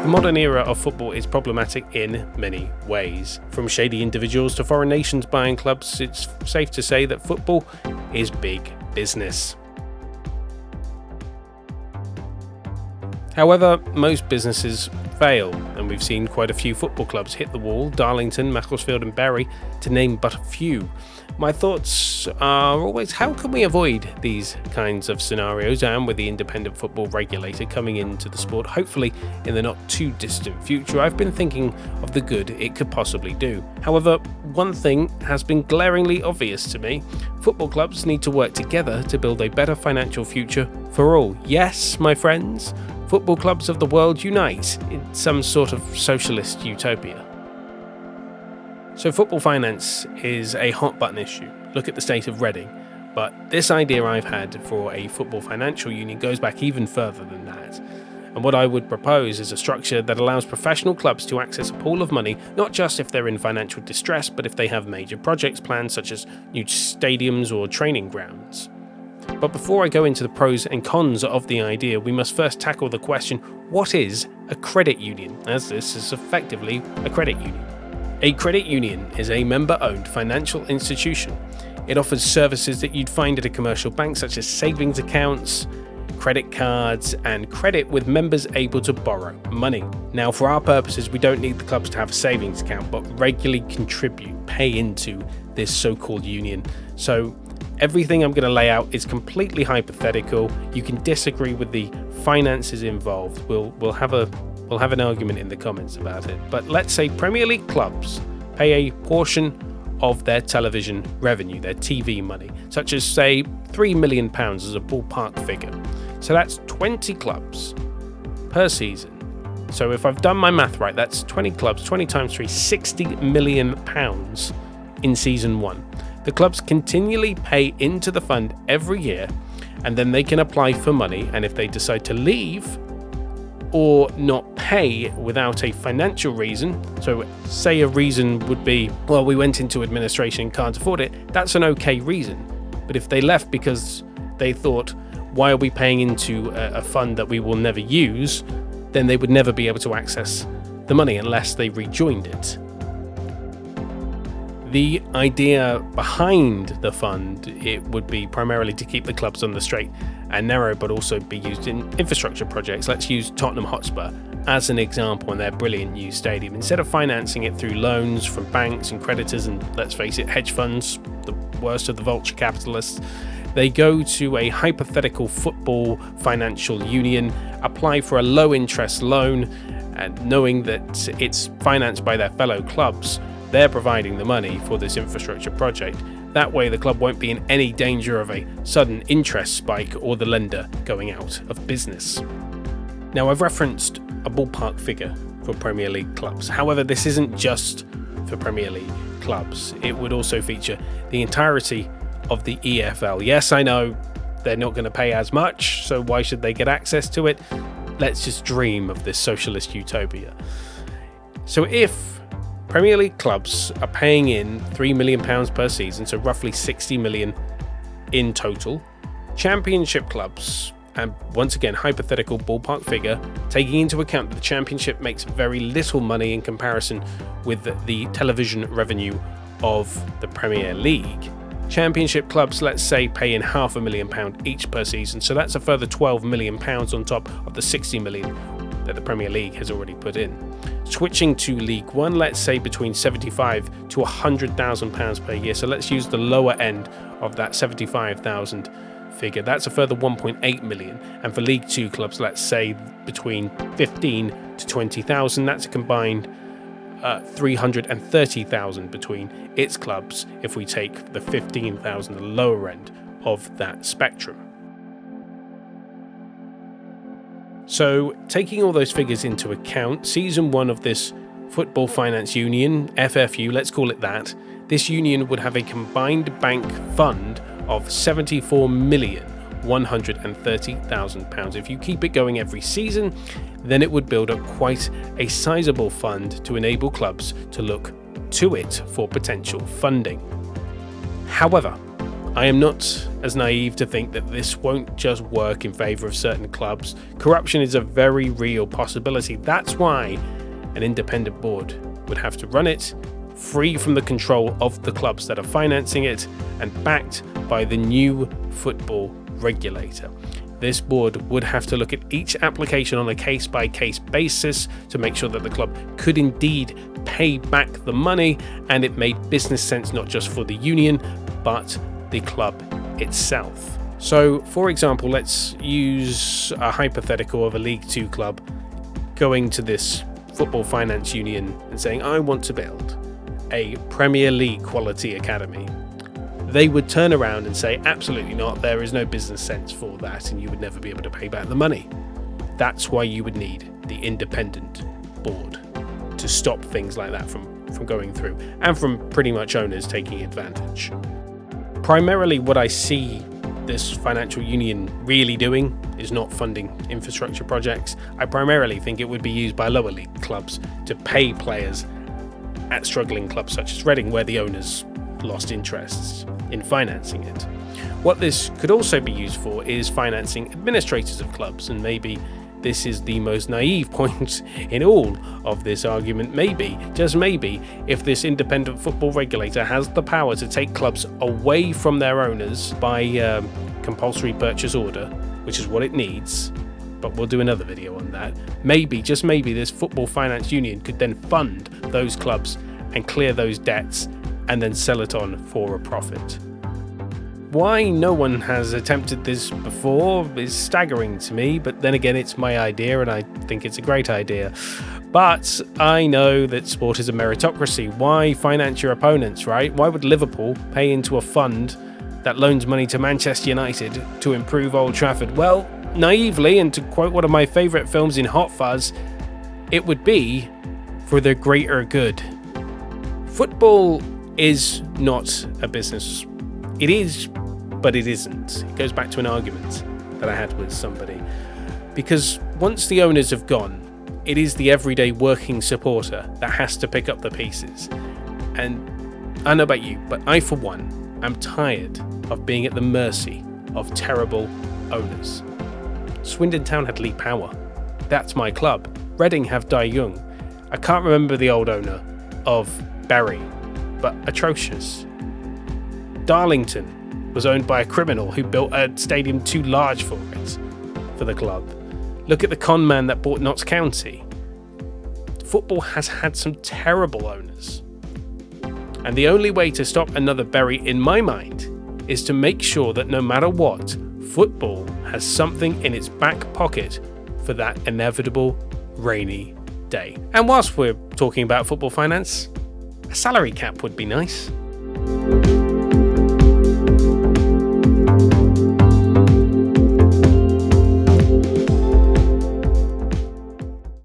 The modern era of football is problematic in many ways. From shady individuals to foreign nations buying clubs, it's safe to say that football is big business. However, most businesses fail, and we've seen quite a few football clubs hit the wall: Darlington, Macclesfield and Bury, to name but a few. My thoughts are always, how can we avoid these kinds of scenarios? And with the independent football regulator coming into the sport, hopefully in the not too distant future, I've been thinking of the good it could possibly do. However, one thing has been glaringly obvious to me: football clubs need to work together to build a better financial future for all. Yes, my friends, football clubs of the world unite in some sort of socialist utopia. So football finance is a hot button issue. Look at the state of Reading. But this idea I've had for a football financial union goes back even further than that. And what I would propose is a structure that allows professional clubs to access a pool of money, not just if they're in financial distress, but if they have major projects planned, such as new stadiums or training grounds. But before I go into the pros and cons of the idea, we must first tackle the question, what is a credit union? As this is effectively a credit union. A credit union is a member-owned financial institution. It offers services that you'd find at a commercial bank, such as savings accounts, credit cards, and credit with members able to borrow money. Now, for our purposes, we don't need the clubs to have a savings account, but regularly pay into this so-called union. So everything I'm going to lay out is completely hypothetical. You can disagree with the finances involved. We'll have an argument in the comments about it. But let's say Premier League clubs pay a portion of their television revenue, their TV money, such as say £3 million as a ballpark figure. So that's 20 clubs per season. So if I've done my math right, that's 20 clubs, 20 times 3, £60 million in season 1. The clubs continually pay into the fund every year, and then they can apply for money, and if they decide to leave or not pay without a financial reason, so say a reason would be, well, we went into administration and can't afford it, that's an okay reason. But if they left because they thought, why are we paying into a fund that we will never use, then they would never be able to access the money unless they rejoined it. The idea behind the fund, it would be primarily to keep the clubs on the straight and narrow, but also be used in infrastructure projects. Let's use Tottenham Hotspur as an example in their brilliant new stadium. Instead of financing it through loans from banks and creditors and, let's face it, hedge funds, the worst of the vulture capitalists, they go to a hypothetical football financial union, apply for a low interest loan, and knowing that it's financed by their fellow clubs, they're providing the money for this infrastructure project. That way the club won't be in any danger of a sudden interest spike or the lender going out of business. Now, I've referenced a ballpark figure for Premier League clubs. However, this isn't just for Premier League clubs. It would also feature the entirety of the EFL. Yes, I know they're not going to pay as much, so why should they get access to it? Let's just dream of this socialist utopia. So if Premier League clubs are paying in £3 million per season, so roughly 60 million in total. Championship clubs, and once again, hypothetical ballpark figure, taking into account that the Championship makes very little money in comparison with the television revenue of the Premier League. Championship clubs, let's say, pay in £500,000 each per season, so that's a further £12 million on top of the 60 million that the Premier League has already put in. Switching to League One, let's say between £75,000 to £100,000 per year. So let's use the lower end of that 75,000 figure. That's a further 1.8 million. And for League Two clubs, let's say between 15 to 20,000. That's a combined 330,000 between its clubs if we take the 15,000, the lower end of that spectrum. So, taking all those figures into account, Season 1 of this Football Finance Union, FFU, let's call it that, this union would have a combined bank fund of £74,130,000. If you keep it going every season, then it would build up quite a sizable fund to enable clubs to look to it for potential funding. However, I am not as naive to think that this won't just work in favour of certain clubs. Corruption is a very real possibility. That's why an independent board would have to run it, free from the control of the clubs that are financing it, and backed by the new football regulator. This board would have to look at each application on a case-by-case basis to make sure that the club could indeed pay back the money and it made business sense not just for the union but the club itself. So, for example, let's use a hypothetical of a League 2 club going to this football finance union and saying, I want to build a Premier League quality academy. They would turn around and say, absolutely not, there is no business sense for that and you would never be able to pay back the money. That's why you would need the independent board to stop things like that from going through and from pretty much owners taking advantage. Primarily what I see this financial union really doing is not funding infrastructure projects. I primarily think it would be used by lower league clubs to pay players at struggling clubs such as Reading, where the owners lost interests in financing it. What this could also be used for is financing administrators of clubs, and maybe this is the most naive point in all of this argument. Maybe, just maybe, if this independent football regulator has the power to take clubs away from their owners by compulsory purchase order, which is what it needs, but we'll do another video on that. Maybe, just maybe, this football finance union could then fund those clubs and clear those debts and then sell it on for a profit. Why no one has attempted this before is staggering to me, but then again it's my idea and I think it's a great idea. But I know that sport is a meritocracy. Why finance your opponents, right? Why would Liverpool pay into a fund that loans money to Manchester United to improve Old Trafford? Well, naively, and to quote one of my favourite films in Hot Fuzz, it would be for the greater good. Football is not a business. It is, but it isn't. It goes back to an argument that I had with somebody. Because once the owners have gone, it is the everyday working supporter that has to pick up the pieces. And I don't know about you, but I, for one, am tired of being at the mercy of terrible owners. Swindon Town had Lee Power. That's my club. Reading have Dai Young. I can't remember the old owner of Bury, but atrocious. Darlington was owned by a criminal who built a stadium too large for the club. Look at the con man that bought Notts County. Football has had some terrible owners. And the only way to stop another Bury, in my mind, is to make sure that no matter what, football has something in its back pocket for that inevitable rainy day. And whilst we're talking about football finance, a salary cap would be nice.